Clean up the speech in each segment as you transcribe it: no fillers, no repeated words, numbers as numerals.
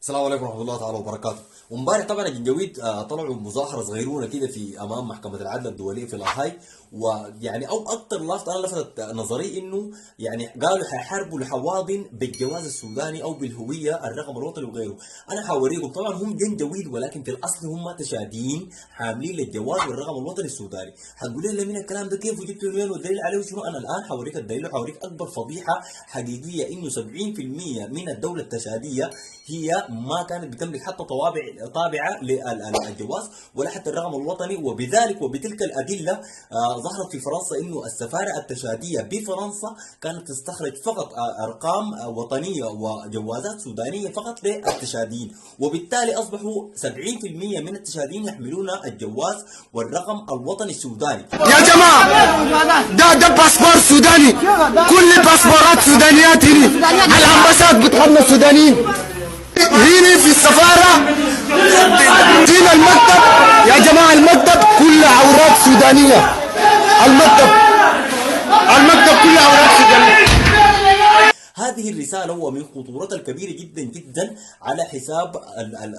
السلام عليكم ورحمة الله تعالى وبركاته. ومبارح طبعا الجنجويد طلعوا مظاهرة صغيرونة كده في أمام محكمة العدل الدولية في لاهاي. ويعني أو أكتر لفتت نظري إنه يعني قالوا حيحاربوا الحواضن بالجواز السوداني أو بالهوية الرقم الوطني وغيره. أنا حوريكم طبعا هم جنجويد ولكن في الأصل هم تشاديين حاملين للجواز والرقم الوطني السوداني. حتقول لي من الكلام ده كيف وجبتوا منين والدليل عليه شنو؟ أنا الآن حوريك الدليل وحوريك أكبر فضيحة حقيقية إنه 70% من الدولة التشادية هي ما كانت بتملك حتى طابعه للجواز ولا حتى الرقم الوطني. وبذلك وبتلك الادله ظهرت في فرنسا انه السفاره التشاديه بفرنسا كانت تستخرج فقط ارقام وطنيه وجوازات سودانيه فقط للتشاديين، وبالتالي اصبحوا 70% من التشاديين يحملون الجواز والرقم الوطني السوداني. يا جماعة ده باسبور سوداني، كل باسبورات سودانيات هنا، الأنباسات بتغنى سودانيين هنا في السفارة، هنا المكتب. يا جماعة المكتب كله عورات سودانية، المكتب كله عورات سودانية. هذه الرسالة هو من خطورتها الكبيرة جدا جدا على حساب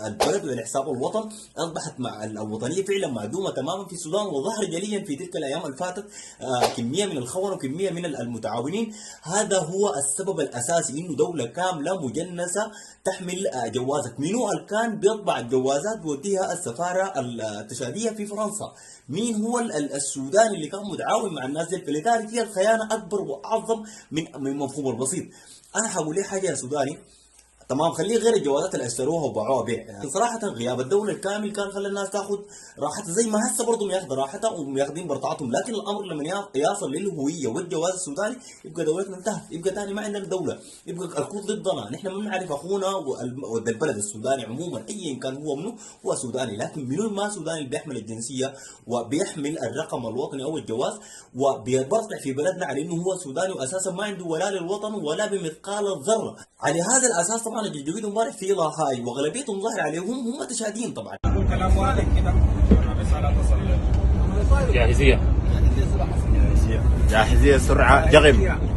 البلد وعلى حساب الوطن. أصبحت مع الوطنية فعلا معدومة تماما في السودان، وظهر جليا في تلك الأيام اللي فاتت كمية من الخونة وكمية من المتعاونين. هذا هو السبب الأساسي إنه دولة كاملة مجنسة تحمل جوازك. منو اللي كان بيطبع الجوازات بيوديها السفارة التشادية في فرنسا؟ مين هو السوداني اللي كان متعاون مع الناس دي؟ فلذلك هي الخيانة أكبر وأعظم من مفهوم البسيط. انا حقول لك حاجه يا سوداني، تمام، خليه غير الجوازات اللي اشتروها وباعوها بيع. يعني صراحه غياب الدوله الكامل كان خلى الناس تاخذ راحتها زي ما هسه برضه ياخذوا راحتها وياخذين برطعتهم، لكن الامر لما يصل للهويه والجواز السوداني يبقى دولتنا انتهت، يبقى ثاني ما عندنا دوله، يبقى الكل ضدنا. نحن ما بنعرف اخونا البلد السوداني عموما ايا كان هو منه هو سوداني، لكن منو ما سوداني اللي بيحمل الجنسيه وبيحمل الرقم الوطني او الجواز وبيرتع في بلدنا على انه هو سوداني واساسا ما عنده ولا للوطن ولا بمثقال الذره. على هذا الاساس طبعا الجديد امبارح في لاهاي واغلبيتهم ظاهر عليهم هم تشادين طبعا. كلام واحد كده بس على تصل جاهزية جاهزية سرعة جغم.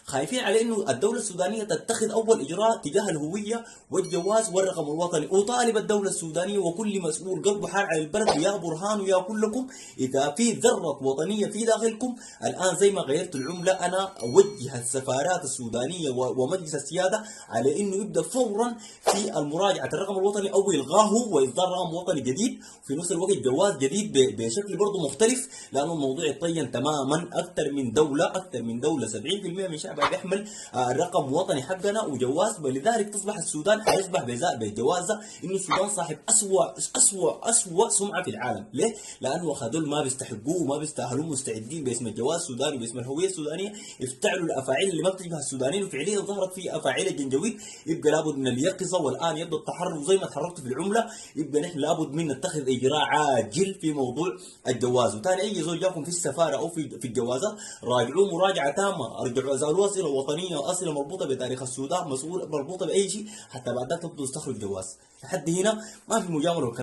خايفين على انه الدوله السودانيه تتخذ اول اجراء تجاه الهويه والجواز والرقم الوطني، وطالب الدوله السودانيه وكل مسؤول قلبه حار على البلد ويا برهان ويا كلكم اذا في ذره وطنيه في داخلكم الان زي ما غيرت العمله انا اوجه السفارات السودانيه ومجلس السياده على انه يبدا فورا في المراجعه الرقم الوطني او الغاه واصدار رقم وطني جديد، وفي نفس الوقت جواز جديد بشكل برضه مختلف، لانه الموضوع يتطين تماما. اكثر من دوله 70% من شعبها بيحمل رقم وطني حقنا وجواز، ولذلك تصبح السودان حيصبح بالجواز ده انه السودان صاحب اسوأ سمعه في العالم. ليه؟ لانه هذول ما بيستحقوه وما بيستاهلوا، مستعدين باسم الجواز السوداني وباسم الهويه السودانيه يفتعلوا الافاعيل اللي ما بتشبه السودانيين، وفعليا ظهرت في افاعيل الجنجويد. يبقى لابد من اليقظه، والان يبدا التحرك زي ما تحركت في العمله، يبقى نحن لابد من نتخذ اجراء عاجل في موضوع الجواز. وثاني اي زول جاكم في السفاره او في الجوازات راجعوه مراجعه تامه، ارجعوا اسالوه اسئله وطنيه واسئله مربوطه بتاريخ السودان، مسؤول مربوطه باي شيء، حتى بعد ذاك تبدوا تستخرجوا جواز. لحد هنا ما في مجامله.